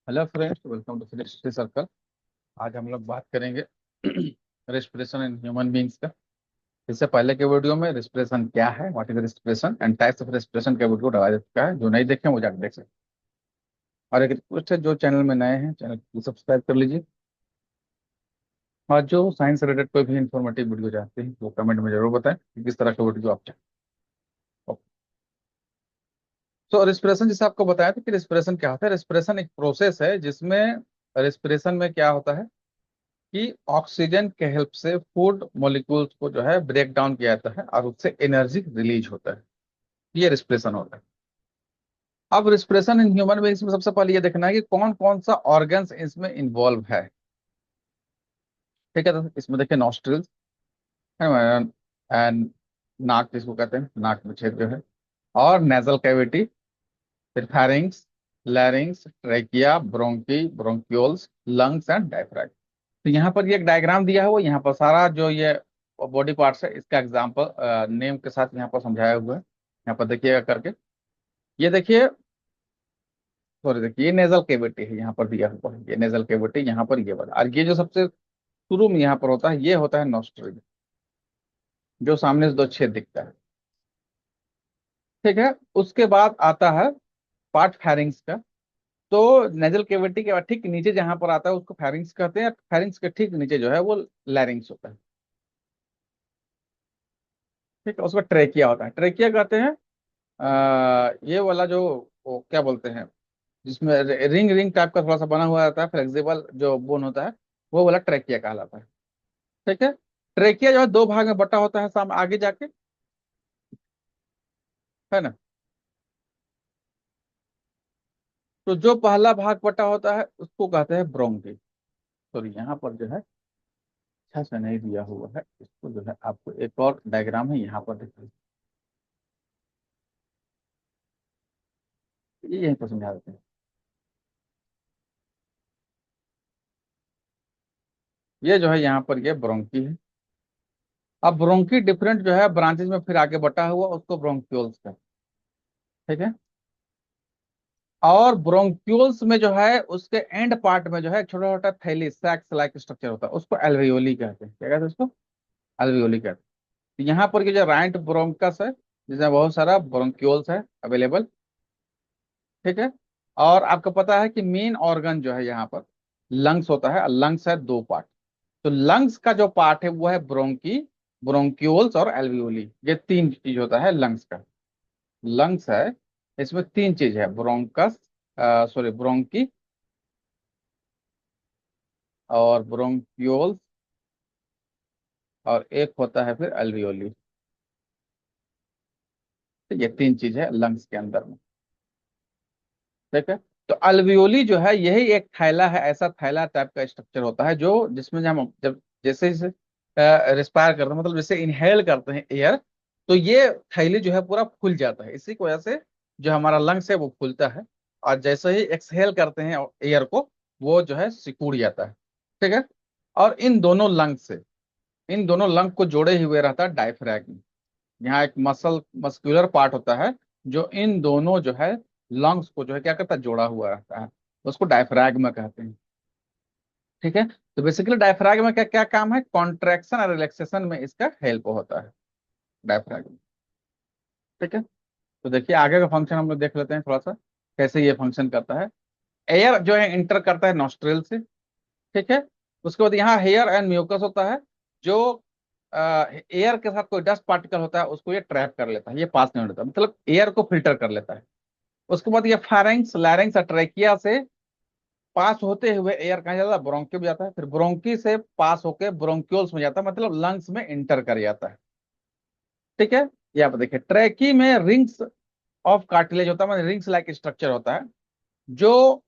Hello friends, welcome to Phoenix Circle. आज हम लोग बात करेंगे रेस्पिरेशन इन ह्यूमन बींग्स का। इससे पहले के वीडियो में रेस्पिरेशन क्या है, what is respiration and types of respiration का वीडियो डाला जा चुका है। जो नहीं देखे वो जाकर देख सकते हैं। और एक रिक्वेस्ट है, जो चैनल में नए हैं चैनल को सब्सक्राइब कर लीजिए। और जो साइंस रिलेटेड कोई भी इंफॉर्मेटिव वीडियो चाहते हैं वो कमेंट में जरूर बताएं कि किस तरह का वीडियो आप चाहते हैं। तो रेस्पिरेशन, जैसे आपको बताया था कि रेस्पिरेशन क्या होता है। रेस्पिरेशन एक प्रोसेस है जिसमें रेस्पिरेशन में क्या होता है कि ऑक्सीजन के हेल्प से फूड मॉलिक्यूल्स को जो है ब्रेक डाउन किया जाता है और उससे एनर्जी रिलीज होता है। ये रिस्पिरेशन होता है। अब रिस्पिरेशन इन ह्यूमन बीइंग्स में सबसे पहले ये देखना है कि कौन कौन सा ऑर्गन्स इसमें इन्वॉल्व है। ठीक है, तो इसमें देखिए नॉस्ट्रिल्स एंड नाक जिसको कहते हैं, नाक में छेद जो है, और नेजल कैविटी, फिर pharynx, लैरिंग्स, trachea, bronchi, bronchioles, lungs and diaphragm. तो यहाँ पर ये एक डायग्राम दिया हुआ है। यहाँ पर सारा जो ये बॉडी पार्ट्स है इसका एग्जांपल नेम के साथ यहाँ पर समझाया हुआ है। यहाँ पर देखिएगा करके। ये देखिए, सॉरी, देखिए ये नेजल केविटी है, यहाँ पर दिया हुआ है। ये नेजल केविटी यहाँ पर ये वाला, और ये जो सबसे शुरू में यहाँ पर होता है ये होता है नॉस्ट्रिल, जो सामने से दो छेद दिखता है। ठीक है, उसके बाद आता है पार्ट फेरिंग्स का। तो नेजल केविटी के बाद ठीक नीचे जहां पर आता है उसको फेरिंग्स कहते हैं। फेरिंग्स के ठीक नीचे जो है वो लैरिंग्स होता है। ठीक है, उसका ट्रेकिया होता है। ट्रेकिया कहते हैं ये वाला जो, वो क्या बोलते हैं, जिसमें रिंग रिंग टाइप का थोड़ा सा बना हुआ रहता है, फ्लेक्सिबल जो बोन होता है, वो वाला ट्रेकिया कहलाता है। ठीक है, ट्रेकिया जो है दो भाग में बटा होता है सामने आगे जाके, है ना। तो जो पहला भाग बटा होता है उसको कहते हैं ब्रोंकी। तो यहाँ पर जो है अच्छा से नहीं दिया हुआ है, इसको जो है आपको एक और डायग्राम है यहाँ पर देखिए, ये यहीं पर समझा देते हैं। ये जो है यहाँ पर ये ब्रोंकी है। अब ब्रोंकी डिफरेंट जो है ब्रांचेज में फिर आगे बटा हुआ उसको ब्रोंक्यूल्स का। ठीक है, और ब्रोंक्यूल्स में जो है उसके एंड पार्ट में जो है छोटा छोटा थैली सैक्स लाइक स्ट्रक्चर होता है, उसको एल्वेयोली कहते हैं। क्या कहते हैं उसको? एल्वेयोली कहते हैं। तो यहाँ पर ये जो राइट ब्रोंकस है जिसमें बहुत सारा ब्रोंक्यूल्स है अवेलेबल। ठीक है, और आपको पता है कि मेन ऑर्गन जो है यहाँ पर लंग्स होता है। लंग्स है दो पार्ट। तो लंग्स का जो पार्ट है वो है ब्रोंकी, ब्रोंक्यूल्स और एल्वियोली। ये तीन चीज होता है लंग्स का। लंग्स है, इसमें तीन चीज है, ब्रोंकस, सॉरी ब्रोंकी और ब्रोंक्यूल्स, और एक होता है फिर एल्वियोली। तो ये तीन चीज है लंग्स के अंदर में। ठीक है, तो अल्वियोली जो है यही एक थैला है, ऐसा थैला टाइप का स्ट्रक्चर होता है जो जिसमें हम जब जैसे जैसे रिस्पायर करते हैं, मतलब जैसे इनहेल करते हैं एयर, तो ये थैली जो है पूरा फूल जाता है। इसी की वजह से जो हमारा लंग्स है वो फूलता है, और जैसे ही एक्सहेल करते हैं एयर को, वो जो है सिकुड़ जाता है। ठीक है, और इन दोनों लंग को जोड़े हुए रहता है डायफ्रैगम। यहाँ एक मस्कुलर पार्ट होता है जो इन दोनों जो है लंग्स को जो है क्या करता है, जोड़ा हुआ रहता है। उसको डायफ्रैगम कहते हैं। ठीक है, तो बेसिकली डायफ्रैगम का क्या काम है, कॉन्ट्रैक्शन और रिलैक्सेशन में इसका हेल्प होता है डायफ्रैगम। ठीक है, तो देखिए आगे का फंक्शन हम लोग देख लेते हैं थोड़ा सा, कैसे ये फंक्शन करता है। एयर जो है इंटर करता है नॉस्ट्रिल से। ठीक है, उसके बाद यहाँ हेयर एंड म्यूकस होता है, जो एयर के साथ कोई डस्ट पार्टिकल होता है उसको ये ट्रैप कर लेता है, ये पास नहीं होता, मतलब एयर को फिल्टर कर लेता है। उसके बाद ये फारेंक्स, लैरिंग्स और ट्रेकिया से पास होते हुए एयर कहाँ जाता है, ब्रोंकी में जाता है, फिर ब्रोंकी से पास होके ब्रोंक्यूल्स में जाता है, मतलब लंग्स में इंटर कर जाता है। ठीक है, यहाँ पर देखिए ट्रैकी में रिंग्स ऑफ कार्टिलेज होता है, मतलब रिंग्स लाइक स्ट्रक्चर होता है, जो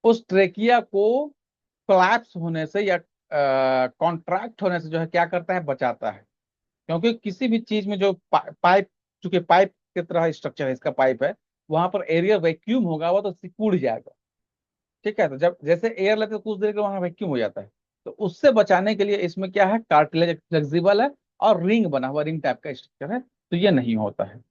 उस ट्रेकिया को कोलैप्स होने से या कॉन्ट्रैक्ट होने से जो है क्या करता है, बचाता है। क्योंकि किसी भी चीज में जो पाइप, चूंकि पाइप की तरह स्ट्रक्चर है, इसका पाइप है, वहां पर एरिया वैक्यूम होगा वो तो सिकुड़ जाएगा। ठीक है, तो जब जैसे एयर लेते तो कुछ देर के वहां वैक्यूम हो जाता है। तो उससे बचाने के लिए इसमें क्या है, कार्टिलेज फ्लेक्सिबल है और रिंग बना हुआ, रिंग टाइप का स्ट्रक्चर है, तो ये नहीं होता है।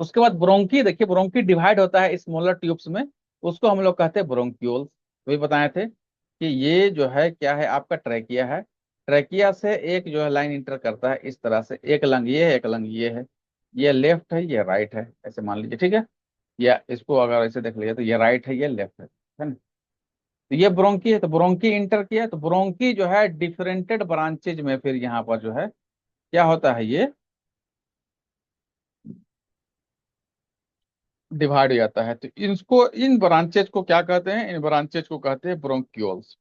उसके बाद ब्रोंकी, देखिए ब्रोंकी डिवाइड होता है स्मॉलर ट्यूब्स में, उसको हम लोग कहते हैं ब्रोंक्यूल्स। वही बताए थे कि ये जो है क्या है, आपका ट्रैकिया है। ट्रैकिया से एक जो है लाइन इंटर करता है इस तरह से, एक लंग ये है, एक लंग ये है, ये लेफ्ट है ये राइट है, ऐसे मान लीजिए, ठीक है। या इसको अगर ऐसे देख लिया तो ये राइट है ये लेफ्ट है ना। तो ये ब्रोंकी है, तो ब्रोंकी इंटर किया, तो ब्रोंकी जो है डिफरेंटेड ब्रांचेज में फिर यहाँ पर जो है क्या होता है, ये डिवाइड हो जाता है। तो इसको, इन ब्रांचेज को क्या कहते हैं, इन ब्रांचेज को कहते हैं ब्रोंक्यूल्स,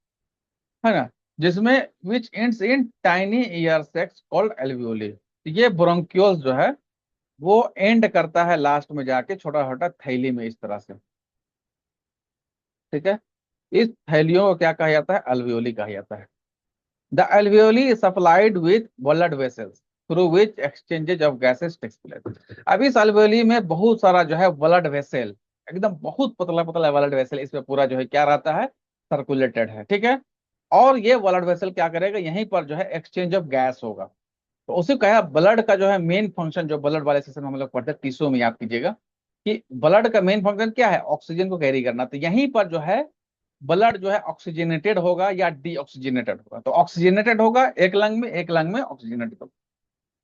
है ना। जिसमें विच ends in tiny year sex called alveoli. ये ब्रोंक्यूल्स जो है वो एंड करता है लास्ट में जाके छोटा छोटा थैली में इस तरह से, ठीक है। इस थैलियों को क्या कहा जाता है, अल्वियोली कहा जाता है। The alveoli is supplied with blood vessels through which exchanges of gases takes place। अब इस alveoli में बहुत सारा जो है ब्लड वेसल, एकदम बहुत पतला पतला ब्लड वेसल इसमें पूरा जो है क्या रहता है, सर्कुलेटेड है, ठीक है। और ये ब्लड वेसल क्या करेगा, यहीं पर जो है एक्सचेंज ऑफ गैस होगा। तो उसे कहा ब्लड का जो है मेन फंक्शन, जो ब्लड वाले सेशन में हम लोग पढ़ते हैं टिश्यू में, याद कीजिएगा कि ब्लड का मेन फंक्शन क्या है, ऑक्सीजन को कैरी करना। तो यहीं पर जो है ब्लड जो है ऑक्सीजनेटेड होगा या डीऑक्सीजनेटेड होगा। तो ऑक्सीजनेटेड होगा एक लंग में, एक लंग में ऑक्सीजनेटेड होगा।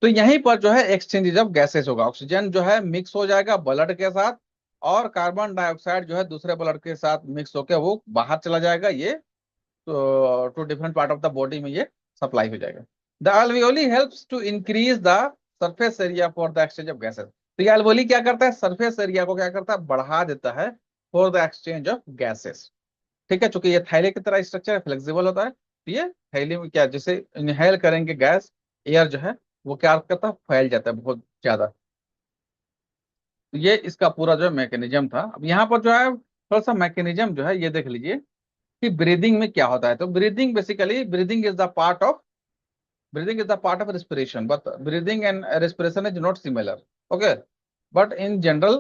तो यहीं पर जो है एक्सचेंज ऑफ गैसेस होगा, ऑक्सीजन जो है मिक्स हो जाएगा ब्लड के साथ, और कार्बन डाइऑक्साइड जो है दूसरे ब्लड के साथ मिक्स होकर वो बाहर चला जाएगा, ये तो to different part of the body में ये सप्लाई हो जाएगा। The alveoli helps to increase the surface area for the exchange of gases. तो ये alveoli क्या करता है, सरफेस एरिया को क्या करता है, बढ़ा देता है for the exchange of gases, ठीक है। चूंकि ये थैले की तरह स्ट्रक्चर है, फ्लेक्सिबल होता है, तो ये थैली में क्या, जैसे इनहेल करेंगे गैस, एयर जो है वो क्या करता है, फैल जाता है बहुत ज्यादा। तो ये इसका पूरा जो है मैकेनिज्म था। अब यहाँ पर जो है थोड़ा सा मैकेनिज्म जो है ये देख लीजिए कि ब्रीदिंग में क्या होता है। तो breathing basically, breathing is the part of respiration, but breathing and respiration is not similar, okay. But in general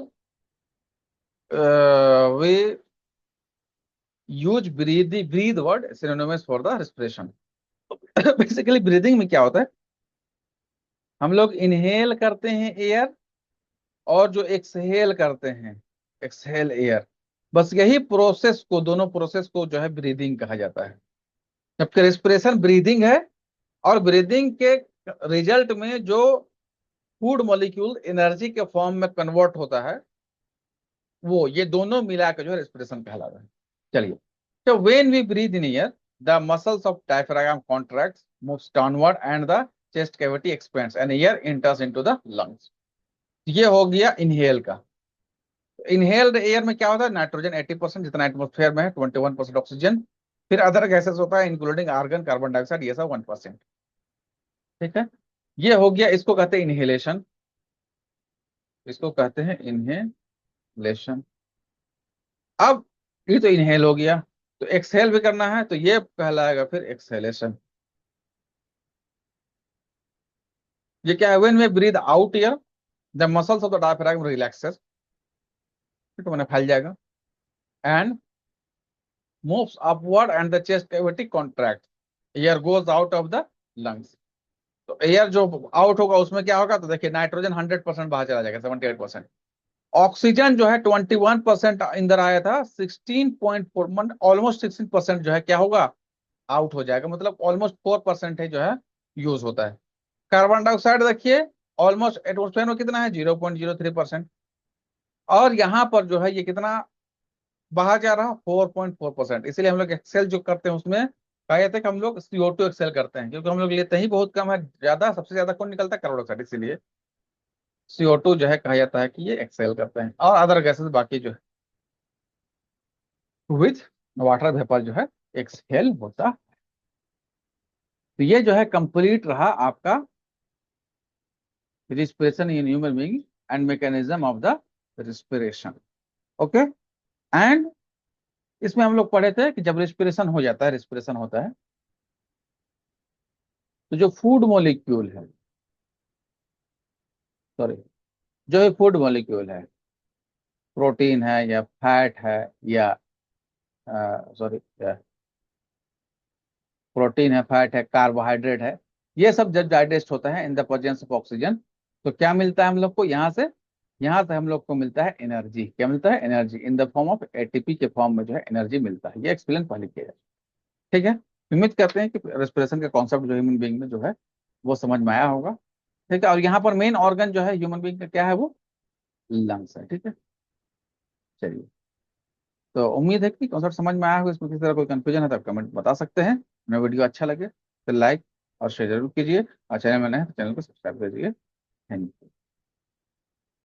we use breathe word synonymous for the respiration. Basically breathing में क्या होता है, हम लोग इनहेल करते हैं एयर, और जो एक्सहेल करते हैं, एक्सहेल एयर, बस यही प्रोसेस को, दोनों प्रोसेस को जो है ब्रीदिंग कहा जाता है। जबकि रेस्पिरेशन ब्रीदिंग है, और ब्रीदिंग के रिजल्ट में जो फूड मॉलिक्यूल एनर्जी के फॉर्म में कन्वर्ट होता है, वो ये दोनों मिलाकर जो है रेस्पिरेशन कहलाता है। चलिए, so when we breathe in air, the muscles of diaphragm contracts, moves downward, and the chest cavity expands, and air enters into the lungs। ये हो गया इनहेल का। इनहेल्ड एयर में क्या होता है, नाइट्रोजन 80% जितना एटमोस्फेयर में है, 21% ऑक्सीजन, फिर अदर गैसेस होता है इंक्लूडिंग आर्गन, कार्बन डाइऑक्साइड, ये सब 1%, ठीक है। ये हो गया, इसको कहते हैं इनहेलेशन, इसको कहते हैं इनहेलेशन। अब ये तो इनहेल हो गया, तो एक्सहेल भी करना है, तो ये कहलाएगा फिर एक्सहेलेशन। ये क्या है, when we breathe out air, the muscles of the diaphragm relaxes, फिर तो मैंने फैल जाएगा, and moves upward and the chest cavity contract, air goes out of the lungs. तो एयर जो आउट होगा उसमें क्या होगा, तो देखिए नाइट्रोजन 100% बाहर चला जाएगा, 78%। ऑक्सीजन जो है 21% अंदर आया था, 16.4, ऑलमोस्ट 16% जो है क्या होगा, आउट हो जाएगा, मतलब ऑलमोस्ट 4% है जो है यूज होता है। कार्बन डाइऑक्साइड देखिए, ऑलमोस्ट एटमोस्फेयर में कितना है, 0.03%। और यहाँ पर जो है ये कितना बाहर जा रहा, 4.4%। इसलिए हम लोग एक्सेल जो करते हैं उसमें कहा जाता है कि हम लोग CO2 एक्सेल करते हैं, क्योंकि हम लोग लेते ही बहुत कम है, ज्यादा सबसे ज्यादा कौन निकलता है, कार्बन डाइऑक्साइड, इसीलिए CO2 जो है कहा जाता है कि ये एक्सेल करते हैं, और अदर गैसेस बाकी जो है विथ वाटर वेपर जो है एक्सहेल होता है। तो ये जो है कंप्लीट रहा आपका respiration in human being and mechanism of the respiration, okay. And इसमें हम लोग पढ़े थे कि जब रिस्पिरेशन हो जाता है, रिस्पिरेशन होता है, तो जो फूड मॉलिक्यूल है, सॉरी, जो ये फूड मॉलिक्यूल है, प्रोटीन है या फैट है या सॉरी, प्रोटीन है, फैट है, कार्बोहाइड्रेट है, ये सब जब डाइजेस्ट होता है in the presence of oxygen, तो क्या मिलता है हम लोग को यहाँ से, यहाँ से हम लोग को मिलता है एनर्जी। क्या मिलता है? Energy in the form of ATP के फॉर्म में जो है एनर्जी मिलता है। ये एक्सप्लेन पहले किया जाए। ठीक है, उम्मीद करते हैं कि रेस्पिरेशन का कॉन्सेप्ट जो ह्यूमन बीइंग में जो है वो समझ में आया होगा। ठीक है, और यहाँ पर मेन ऑर्गन जो है ह्यूमन बीइंग का क्या है? वो लंग्स है। ठीक है, चलिए। तो उम्मीद है कि कॉन्सेप्ट समझ में आया होगा। इसमें किसी तरह कोई कंफ्यूजन है तो आप कमेंट बता सकते हैं। मेरा वीडियो अच्छा लगे तो लाइक और शेयर जरूर कीजिए, और चैनल में नए हैं तो चैनल को सब्सक्राइब कीजिए। Thank you.